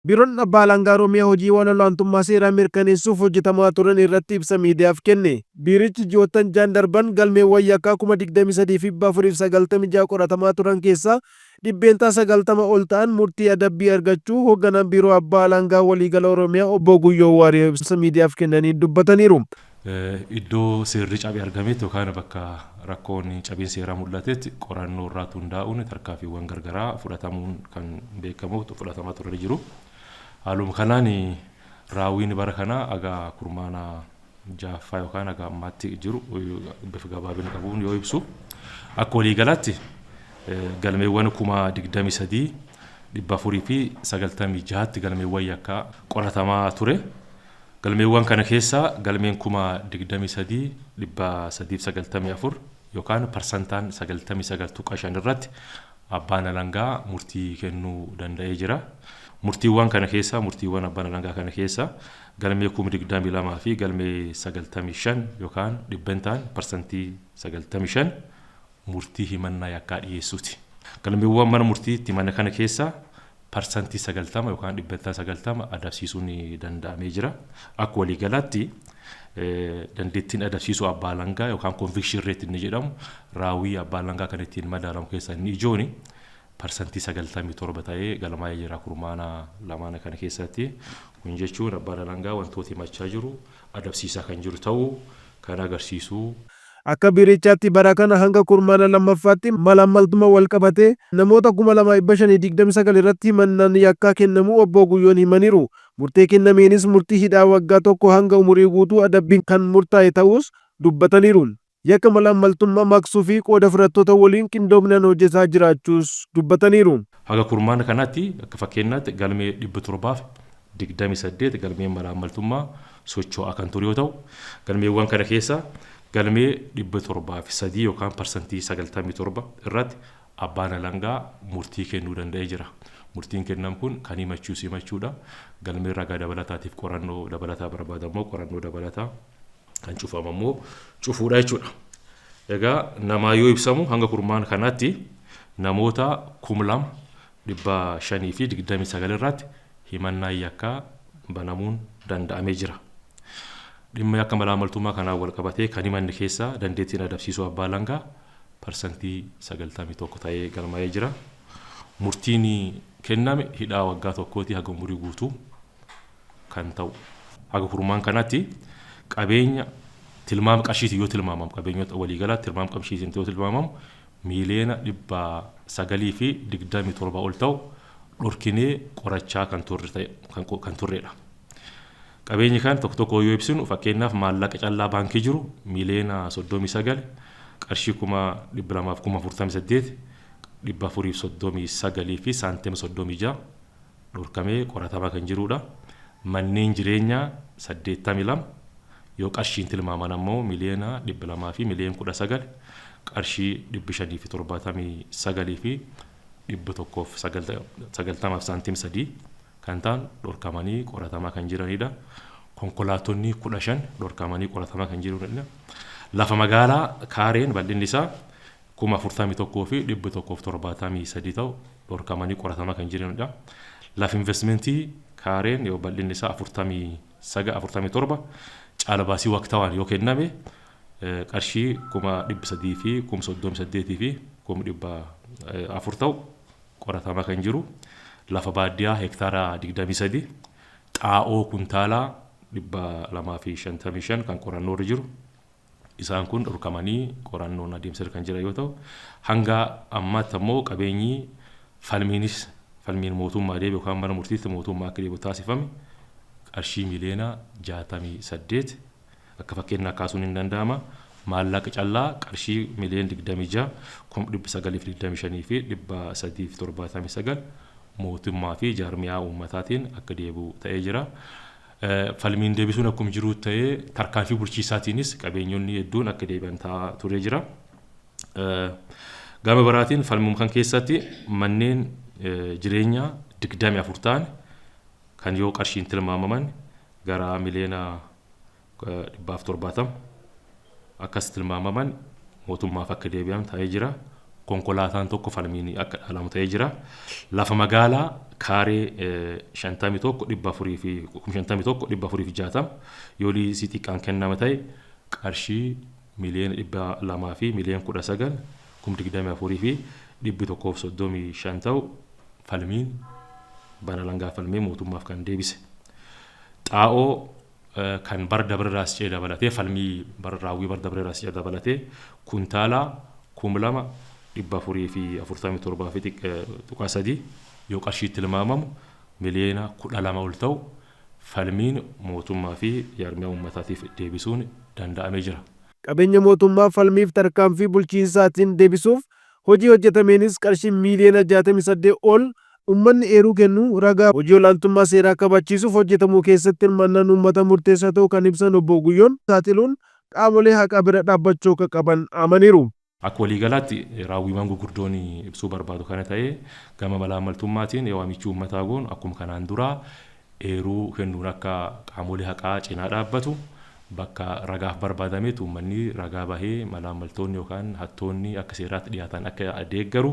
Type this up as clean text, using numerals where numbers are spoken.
Biroon abbaa alangaa Oromiyaa hojiiwwan olaantummaa seeraa mirkaneessuuf hojjetamaa turan irratti ibsa miidiyaaf kenne. Biirichi ji'oottan ja'an darban galmeewwan yakkaa 23,496 qoratamaa turan keessaa dhibbeentaa 90 ol ta'an murtii adabbii argachuu hoogganaan biiroo abbaa alangaa waliigala Oromiyaa obbo Guyyoo Waaree ibsa miidiyaaf kennanii dubbataniiru. Iddoo seerri cabee argametti yookaan bakka rakkoon cabeen seeraa mul'atetti qorannoo irratti hundaa'uun tarkaanfiiwwan gargaraa fudhatamuun kan beekamu fudhatamaa turre jiru. Haaluma kanaan raawwiin bara kanaa aga kurmaana jaaffaa yookaan aga ammaatti jiru bifa gabaabina qabuun yoo ibsu akka waliigalaatti galmeewwan 23,496 galmeewwan yakkaa qoratamaa ture. Galmeewwan kana keessa galmeen 23,394 yookaan parsantaan 99.5 irratti abbaan alangaa murtii kennuu danda'ee jira. Murtiiwwan kana keessa murtiiwwan abbaan alangaa kana keessa galmee 22 fi galmee 95 yookaan dhibbentaan parsantii 95 murtii himannaa yakkaa dhiyeessuuti. Galmeewwan mana murtiitti himanna kana keessa parsantii 90 yookaan dhibbentaan 90 adabsiisuun danda'amee jira. Akka waliigalaatti dandeettiin adabsiisuu abbaa alangaa yookaan conviction rate inni jedhamu raawwii abbaa alangaa kan ittiin madaalamu keessaa inni ijooni parsantii 97 ta'ee galmaa'ee jira kurmaana lamaan kana keessatti. Kun jechuun abbaan alangaa wantoota himachaa jiru adabsiisaa kan jiru ta'uu kan agarsiisu. Akka biirichaatti bara kana hanga kurmaana lammaffaatti malaammaltummaa wal qabatee namoota 2,529 irratti himannaan yakkaa kennamuu obbo Guyyoon himaniiru. Murtee kennameenis murtii hidhaa waggaa tokko hanga umurii guutuu adabbiin kan murtaa'e ta'us dubbataniiru. Yakka malaammaltummaa maqsuu fi qooda fudhattoota waliin qindoominaan hojjetaa jiraachuus dubbataniiru. Haga kurmaana kanaatti akka fakkeenyaatti galmee 728 galmee malaammaltummaa socho'aa kan ture yoo ta'u galmeewwan kana keessa galmee 703 yookaan parsantii 97 irratti abbaan alangaa murtii kennuu danda'ee jira. Murtiin kennamu kun kan himachuudha. Galmee ragaa dabalataatiif qorannoo dabalataa barbaadamu qorannoo dabalataa kan cufamu immoo cufuudha jechuudha. Egaa namaa yoo ibsamu hanga kurmaana kanaatti namoota 2,529 irratti himannaa yakkaa banamuun danda'amee jira. Dhimma yakka malaammaltummaa kanaan wal qabatee kan himanne keessaa dandeettiin adabsiisuu abbaa alangaa parsantii 91 ta'ee galmaa'ee jira. Murtiin kenname hidhaa waggaa tokkooti haga umurii guutuu kan ta'u. Haga kurmaan kanatti qabeenya tilmaama qarshiitiin yoo tilmaamamu qabeenyota waliigalaatti tilmaama qarshiitiin yoo tilmaamamu miiliyoona 927 ol ta'u dhorkinee qorachaa kan turredha. Qabeenyi kan tokko yoo ibsinu fakkeenyaaf maallaqa callaa baankii jiru miiliyoona 39 qarshii 248 439 fi saantima 36 dhorkamee qoratamaa kan jirudha. Manneen jireenyaa 82 yoo qarshiin tilmaaman ammoo miiliyoona 200 fi miiliyoona 19 qarshii 579 fi 190 saantima 3 kan ta'an dhorkamanii qoratamaa kan jiranidha. Konkolaattonni 15 dhorkamanii qoratamaa kan jiranidha. Lafa magaalaa kaareen bal'inni isaa 41,000 fi 173 ta'u dhorkamanii qoratamaa kan jiranidha. Lafa investmentii kaareen yoo bal'inni isaa 47 caalabaasii waqtawaan yoo kenname qarshii 300 fi 38 fi 400 ta'u qoratamaa kan jiru. Lafa baadiyyaa hektaara 23 xaa'oo kuntaalaa 255 kan qorannoo irra jiru. Isaan kun dhorkamanii qorannoon adeemsirra kan jira yoo ta'u hanga ammaatti ammoo qabeenyi falmiin mootummaa deebi'u yookaan mana murtiitti mootummaa akka deebi'u taasifame qarshii miiliyoona 68 akka fakkeenyaa kaasuun hin danda'ama. Maallaqa callaa qarshii miiliyoona 26 925 fi 379 mootummaa fi jaarmiyaa uummataatiin akka deebi'u ta'ee jira. Falmiin deebisuun akkuma jiru ta'ee tarkaanfii bulchiisaatiinis qabeenyonni hedduun akka deebi'an ta'aa turee jira. Gama biraatiin falmuma kan keessatti manneen jireenyaa 24 ta'an kan yoo qarshiin tilmaamaman gara miiliyoona 170 akkas tilmaamaman mootummaaf akka deebi'an ta'ee jira. konkolaataan tokko falmiin akka dhalamu ta'ee jira. Lafa magaalaa kaaree 51,460 yoo liisii xiqqaan kennama ta'e qarshii miliyoona 200 fi miliyoona 19,24,135 ta'u falmiin bana langaa falmee mootummaaf kan deebise. Xaa'oo kan bara dabarraas cee dabalatee falmii raawwii bara dabarraas cee dabalatee kuntaalaa 2,447 yoo qarshiitti tilmaamamu miliyoona 12 ol ta'u falmiin mootummaa fi jaarmiyaa uummataatiif deebisuun danda'amee jira. Qabeenya mootummaa falmiif tarkaanfii bulchiinsaatiin deebisuuf hojii hojjetameenis qarshii miliyoona 68 ol ummanni eeruu kennu ragaa hojii olaantummaa seeraa kabachiisuuf hojjetamuu keessatti hirmaannaan uummata murteessaa ta'uu kan ibsan obbo Guyyoon saaxiluun qaamolee haqa bira dhaabbachuu akka qaban amaniiru. Akka waliigalaatti raawwiiwwan gurguddoon ibsuu barbaadu kana ta'ee gama malaammaltummaatiin waamichi uummataa goon akkuma kanaan duraa eeruu kennuun akka qaamolee haqaa cinaa dhaabbatu bakka ragaaf barbaadametu uummanni ragaa bahee malaammaltoonni yookaan hattoonni akka seeraatti dhiyaatan akka deeggaru.